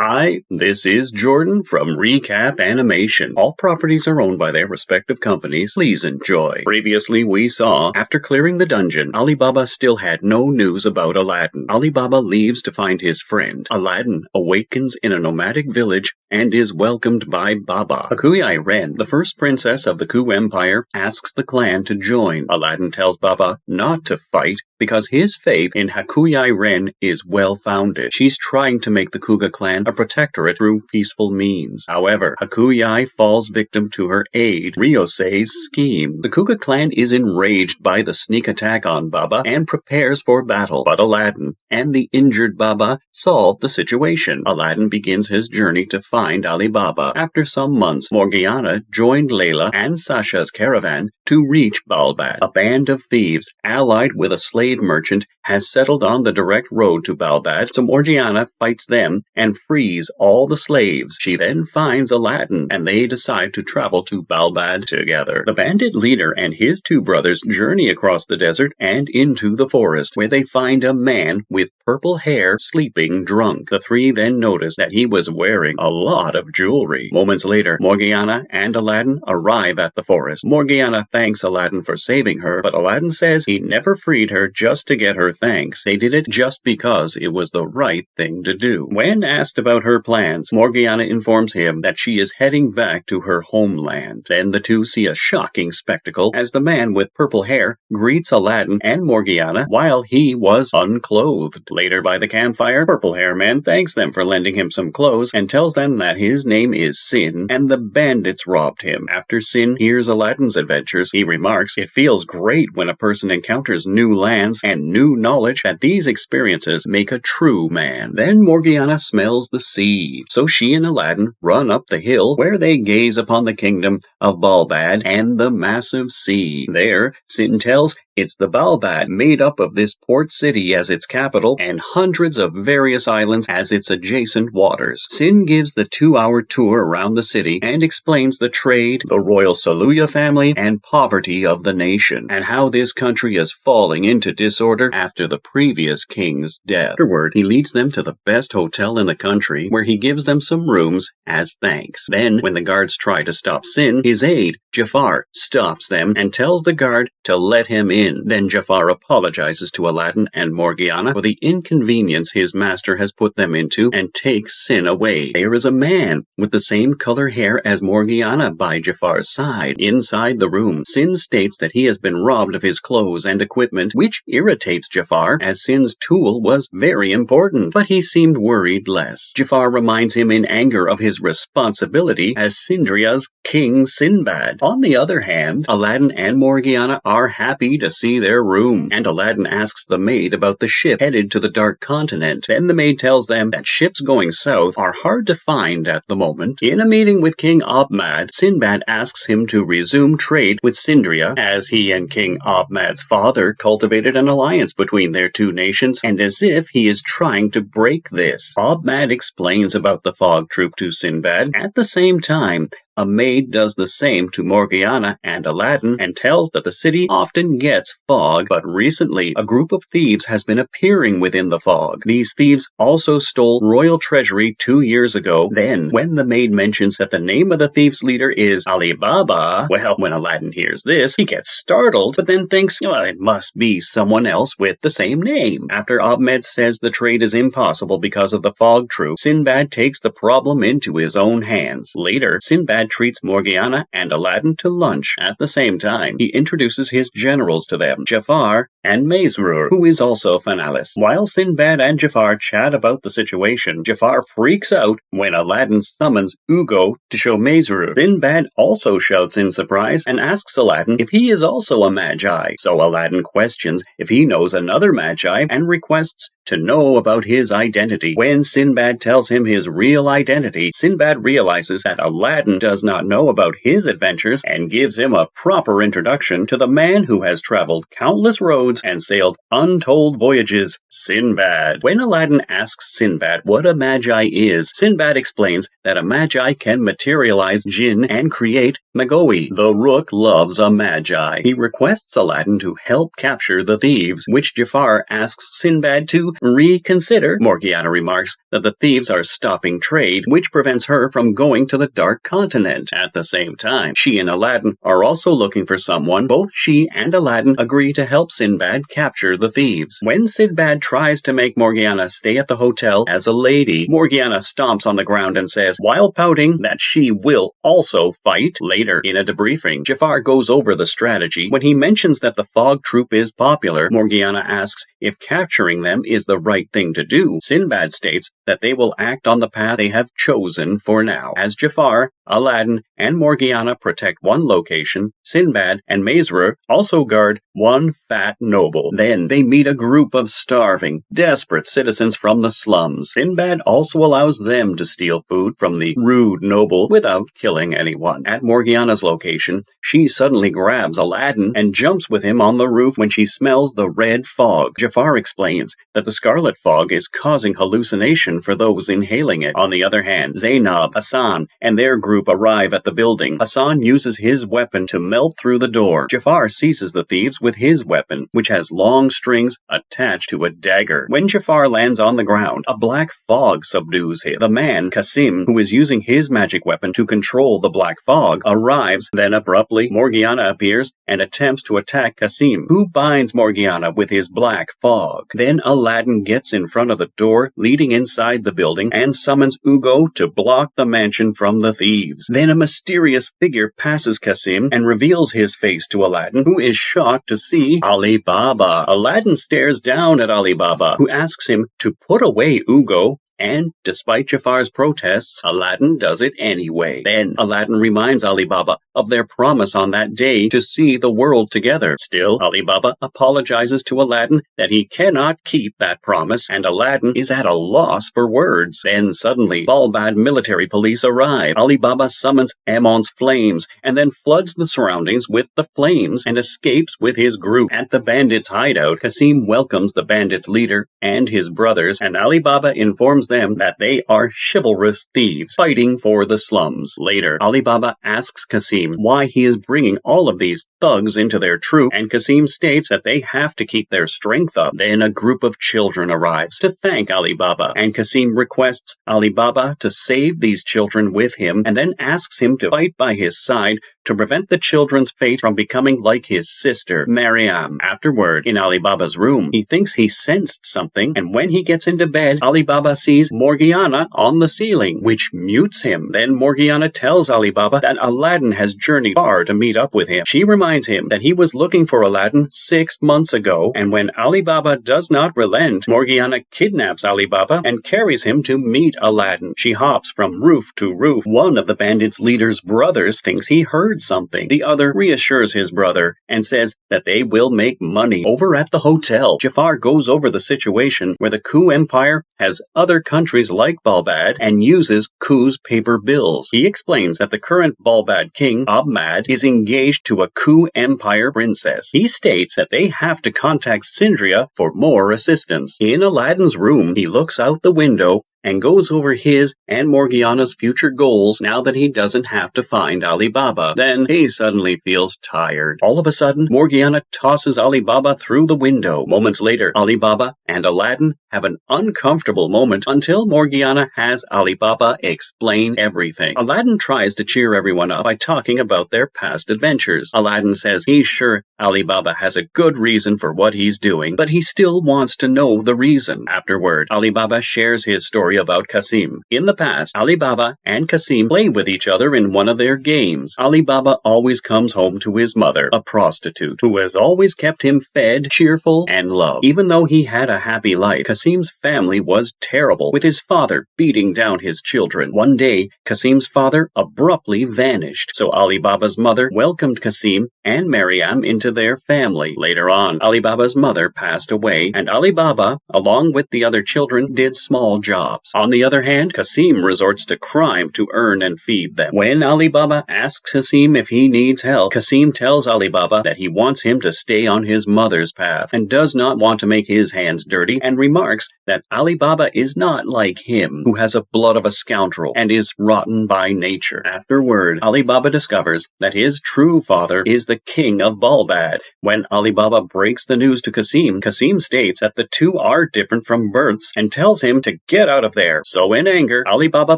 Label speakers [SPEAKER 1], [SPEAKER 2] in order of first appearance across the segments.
[SPEAKER 1] Hi, this is Jordan from Recap Animation. All properties are owned by their respective companies. Please enjoy. Previously we saw, after clearing the dungeon, Ali Baba still had no news about Aladdin. Ali Baba leaves to find his friend. Aladdin awakens in a nomadic village and is welcomed by Baba. Hakuyai Ren, the first princess of the Ku Empire, asks the clan to join. Aladdin tells Baba not to fight because his faith in Hakuyai Ren is well-founded. She's trying to make the Kuga clan a protectorate through peaceful means. However, Hakuyai falls victim to her aide, Ryosei's scheme. The Kuga clan is enraged by the sneak attack on Baba and prepares for battle, but Aladdin and the injured Baba solve the situation. Aladdin begins his journey to find Ali Baba. After some months, Morgiana joined Layla and Sasha's caravan to reach Balbad. A band of thieves, allied with a slave merchant, has settled on the direct road to Balbad, so Morgiana fights them and frees all the slaves. She then finds Aladdin, and they decide to travel to Balbad together. The bandit leader and his two brothers journey across the desert and into the forest, where they find a man with purple hair sleeping drunk. The three then notice that he was wearing a lot of jewelry. Moments later, Morgiana and Aladdin arrive at the forest. Morgiana thanks Aladdin for saving her, but Aladdin says he never freed her just to get her thanks. They did it just because it was the right thing to do. When asked about her plans, Morgiana informs him that she is heading back to her homeland. Then the two see a shocking spectacle as the man with purple hair greets Aladdin and Morgiana while he was unclothed. Later by the campfire, Purple Hair Man thanks them for lending him some clothes and tells them that his name is Sin and the bandits robbed him. After Sin hears Aladdin's adventures, he remarks, "It feels great when a person encounters new lands and new knowledge, that these experiences make a true man." Then Morgiana smells the sea, so she and Aladdin run up the hill where they gaze upon the kingdom of Balbad and the massive sea. There, Sin tells it's the Balbad, made up of this port city as its capital and hundreds of various islands as its adjacent waters. Sin gives the 2-hour tour around the city and explains the trade, the royal Saluya family, and poverty of the nation, and how this country is falling into disorder after the previous king's death. Afterward, he leads them to the best hotel in the country, where he gives them some rooms as thanks. Then, when the guards try to stop Sin, his aide, Jafar, stops them and tells the guard to let him in. Then Jafar apologizes to Aladdin and Morgiana for the inconvenience his master has put them into and takes Sin away. There is a man with the same color hair as Morgiana by Jafar's side. Inside the room, Sin states that he has been robbed of his clothes and equipment, which irritates Jafar, as Sin's tool was very important, but he seemed worried less. Jafar reminds him in anger of his responsibility as Sindria's King Sinbad. On the other hand, Aladdin and Morgiana are happy to see their room, and Aladdin asks the maid about the ship headed to the Dark Continent. Then the maid tells them that ships going south are hard to find at the moment. In a meeting with King Abmad, Sinbad asks him to resume trade with Sindria, as he and King Abmad's father cultivated an alliance between their two nations, and as if he is trying to break this. Abmad explains about the fog troop to Sinbad. At the same time, a maid does the same to Morgiana and Aladdin and tells that the city often gets fog, but recently a group of thieves has been appearing within the fog. These thieves also stole royal treasury 2 years ago. Then, when the maid mentions that the name of the thieves' leader is Ali Baba, well, when Aladdin hears this, he gets startled, but then thinks, well, it must be someone else with the same name. After Ahmed says the trade is impossible because of the fog troop, Sinbad takes the problem into his own hands. Later, Sinbad treats Morgiana and Aladdin to lunch. At the same time, he introduces his generals to them, Jafar and Mesrur, who is also Fanalis. While Sinbad and Jafar chat about the situation, Jafar freaks out when Aladdin summons Ugo to show Mesrur. Sinbad also shouts in surprise and asks Aladdin if he is also a magi. So Aladdin questions if he knows another magi and requests to know about his identity. When Sinbad tells him his real identity, Sinbad realizes that Aladdin does not know about his adventures and gives him a proper introduction to the man who has traveled countless roads and sailed untold voyages, Sinbad. When Aladdin asks Sinbad what a magi is, Sinbad explains that a magi can materialize jinn and create Magoi. The Rook loves a magi. He requests Aladdin to help capture the thieves, which Jafar asks Sinbad to reconsider. Morgiana remarks that the thieves are stopping trade, which prevents her from going to the Dark Continent. At the same time, she and Aladdin are also looking for someone. Both she and Aladdin agree to help Sinbad capture the thieves. When Sinbad tries to make Morgiana stay at the hotel as a lady, Morgiana stomps on the ground and says, while pouting, that she will also fight. Later, in a debriefing, Jafar goes over the strategy. When he mentions that the Fog Troop is popular, Morgiana asks if capturing them is the right thing to do. Sinbad states that they will act on the path they have chosen for now. As Jafar, Aladdin, and Morgiana protect one location, Sinbad and Mesrour also guard one fat noble. Then they meet a group of starving, desperate citizens from the slums. Sinbad also allows them to steal food from the rude noble without killing anyone. At Morgiana's location, she suddenly grabs Aladdin and jumps with him on the roof when she smells the red fog. Jafar explains that the scarlet fog is causing hallucination for those inhaling it. On the other hand, Zainab, Hassan, and their group arrive at the building. Hassan uses his weapon to melt through the door. Jafar seizes the thieves with his weapon, which has long strings attached to a dagger. When Jafar lands on the ground, a black fog subdues him. The man, Qasim, who is using his magic weapon to control the black fog, arrives. Then abruptly, Morgiana appears and attempts to attack Qasim, who binds Morgiana with his black fog. Then Aladdin gets in front of the door leading inside the building and summons Ugo to block the mansion from the thieves. Then a mysterious figure passes Qasim and reveals his face to Aladdin, who is shocked to see Ali Baba. Aladdin stares down at Ali Baba, who asks him to put away Ugo, and despite Jafar's protests, Aladdin does it anyway. Then Aladdin reminds Ali Baba of their promise on that day to see the world together. Still, Ali Baba apologizes to Aladdin that he cannot keep that promise, and Aladdin is at a loss for words. Then suddenly, Balbad military police arrive. Ali Baba summons Amon's flames and then floods the surroundings with the flames and escapes with his group. At the bandits' hideout, Qasim welcomes the bandits' leader and his brothers, and Ali Baba informs them that they are chivalrous thieves fighting for the slums. Later, Ali Baba asks Qasim why he is bringing all of these thugs into their troop, and Qasim states that they have to keep their strength up. Then a group of children arrives to thank Ali Baba, and Qasim requests Ali Baba to save these children with him, and then asks him to fight by his side to prevent the children's fate from becoming like his sister, Mariam. Afterward, in Ali Baba's room, he thinks he sensed something, and when he gets into bed, Ali Baba sees Morgiana on the ceiling, which mutes him. Then Morgiana tells Ali Baba that Aladdin has journeyed far to meet up with him. She reminds him that he was looking for Aladdin 6 months ago, and when Ali Baba does not relent, Morgiana kidnaps Ali Baba and carries him to meet Aladdin. She hops from roof to roof. One of the bandits' leader's brothers thinks he heard something. The other reassures his brother and says that they will make money. Over at the hotel, Jafar goes over the situation where the Ku Empire has other countries like Balbad and uses Ku's paper bills. He explains that the current Balbad king, Ahmad, is engaged to a Ku Empire princess. He states that they have to contact Sindria for more assistance. In Aladdin's room, he looks out the window and goes over his and Morgiana's future goals now that he doesn't have to find Ali Baba. Then he suddenly feels tired. All of a sudden, Morgiana tosses Ali Baba through the window. Moments later, Ali Baba and Aladdin have an uncomfortable moment until Morgiana has Ali Baba explain everything. Aladdin tries to cheer everyone up by talking about their past adventures. Aladdin says he's sure Ali Baba has a good reason for what he's doing, but he still wants to know the reason. Afterward, Ali Baba shares his story about Qasim. In the past, Ali Baba and Qasim play with each other in one of their games. Ali Baba always comes home to his mother, a prostitute, who has always kept him fed, cheerful, and loved. Even though he had a happy life, Qasim's family was terrible, with his father beating down his children. One day, Qasim's father abruptly vanished, so Ali Baba's mother welcomed Qasim and Mariam into their family. Later on, Ali Baba's mother passed away, and Ali Baba, along with the other children, did small jobs. crops. On the other hand, Kasim resorts to crime to earn and feed them. When Ali Baba asks Kasim if he needs help, Kasim tells Ali Baba that he wants him to stay on his mother's path and does not want to make his hands dirty, and remarks that Ali Baba is not like him, who has a blood of a scoundrel and is rotten by nature. Afterward, Ali Baba discovers that his true father is the king of Balbad. When Ali Baba breaks the news to Kasim, Kasim states that the two are different from births and tells him to get out of there. So in anger, Ali Baba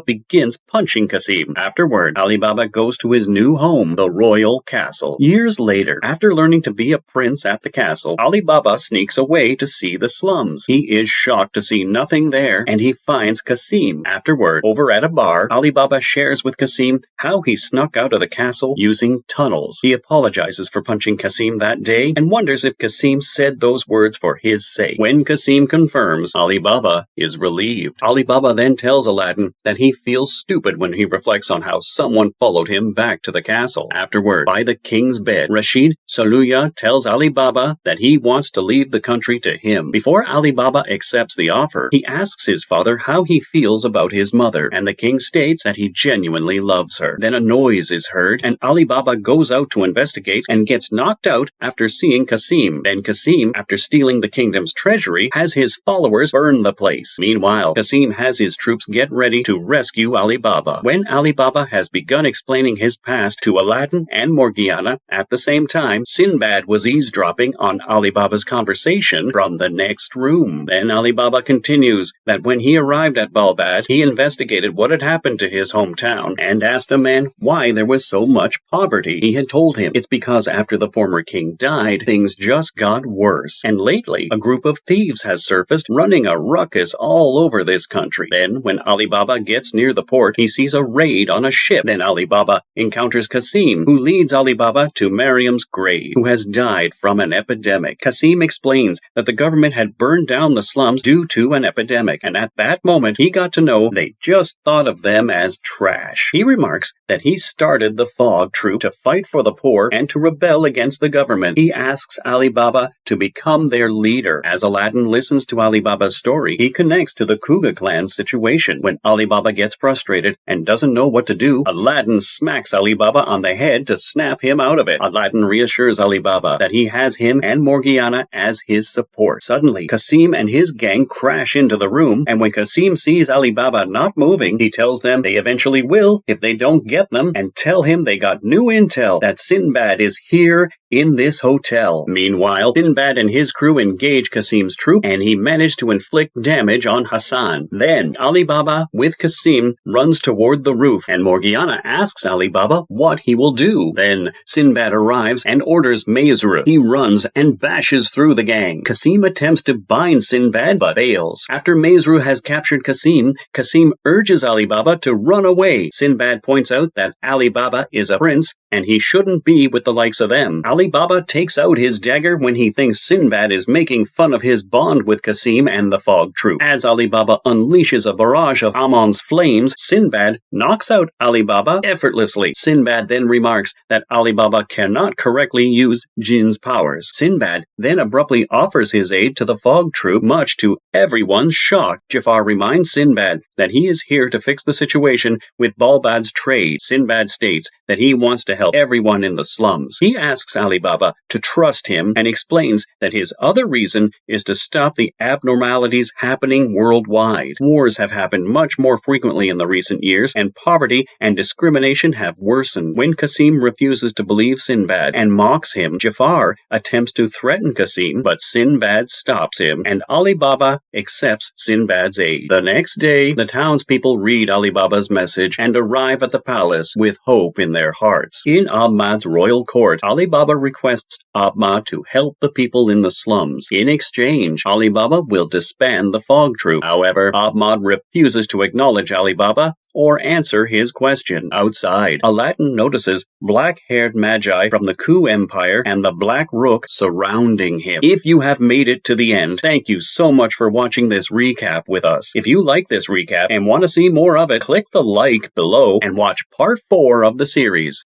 [SPEAKER 1] begins punching Kasim. Afterward, Ali Baba goes to his new home, the royal castle. Years later, after learning to be a prince at the castle, Ali Baba sneaks away to see the slums. He is shocked to see nothing there, and he finds Kasim. Afterward, over at a bar, Ali Baba shares with Kasim how he snuck out of the castle using tunnels. He apologizes for punching Kasim that day and wonders if Kasim said those words for his sake. When Kasim confirms, Ali Baba is relieved. Ali Baba then tells Aladdin that he feels stupid when he reflects on how someone followed him back to the castle. Afterward, by the king's bed, Rashid Saluya tells Ali Baba that he wants to leave the country to him. Before Ali Baba accepts the offer, he asks his father how he feels about his mother, and the king states that he genuinely loves her. Then a noise is heard, and Ali Baba goes out to investigate and gets knocked out after seeing Kasim. Then Kasim, after stealing the kingdom's treasury, has his followers burn the place. Meanwhile, Kasim has his troops get ready to rescue Ali Baba. When Ali Baba has begun explaining his past to Aladdin and Morgiana at the same time, Sinbad was eavesdropping on Ali Baba's conversation from the next room. Then Ali Baba continues that when he arrived at Balbad, he investigated what had happened to his hometown and asked a man why there was so much poverty. He had told him it's because after the former king died, things just got worse. And lately, a group of thieves has surfaced, running a ruckus all over this country. Then, when Ali Baba gets near the port, he sees a raid on a ship. Then Ali Baba encounters Kasim, who leads Ali Baba to Mariam's grave, who has died from an epidemic. Kasim explains that the government had burned down the slums due to an epidemic, and at that moment, he got to know they just thought of them as trash. He remarks that he started the Fog Troop to fight for the poor and to rebel against the government. He asks Ali Baba to become their leader. As Aladdin listens to Ali Baba's story, he connects to the Kuga clan situation. When Ali Baba gets frustrated and doesn't know what to do, Aladdin smacks Ali Baba on the head to snap him out of it. Aladdin reassures Ali Baba that he has him and Morgiana as his support. Suddenly, Kasim and his gang crash into the room, and when Kasim sees Ali Baba not moving, he tells them they eventually will if they don't get them, and tell him they got new intel that Sinbad is here in this hotel. Meanwhile, Sinbad and his crew engage Kasim's troop, and he managed to inflict damage on Hassan. Then, Ali Baba, with Kasim, runs toward the roof, and Morgiana asks Ali Baba what he will do. Then, Sinbad arrives and orders Mesru. He runs and bashes through the gang. Kasim attempts to bind Sinbad, but fails. After Mesru has captured Kasim, Kasim urges Ali Baba to run away. Sinbad points out that Ali Baba is a prince, and he shouldn't be with the likes of them. Ali Baba takes out his dagger when he thinks Sinbad is making fun of his bond with Kasim and the Fog Troop. As Ali Baba unleashes a barrage of Amon's flames, Sinbad knocks out Ali Baba effortlessly. Sinbad then remarks that Ali Baba cannot correctly use Jinn's powers. Sinbad then abruptly offers his aid to the Fog Troop, much to everyone's shock. Jafar reminds Sinbad that he is here to fix the situation with Balbad's trade. Sinbad states that he wants to help everyone in the slums. He asks Ali Baba to trust him and explains that his other reason is to stop the abnormalities happening worldwide. Wars have happened much more frequently in the recent years, and poverty and discrimination have worsened. When Kasim refuses to believe Sinbad and mocks him, Jafar attempts to threaten Kasim, but Sinbad stops him, and Ali Baba accepts Sinbad's aid. The next day, the townspeople read Ali Baba's message and arrive at the palace with hope in their hearts. In Ahmad's royal court, Ali Baba requests Ahmad to help the people in the slums. In exchange, Ali Baba will disband the Fog Troop. However, Ahmad refuses to acknowledge Ali Baba or answer his question. Outside, Aladdin notices black-haired magi from the Ku Empire and the Black Rook surrounding him. If you have made it to the end, thank you so much for watching this recap with us. If you like this recap and want to see more of it, click the like below and watch part 4 of the series.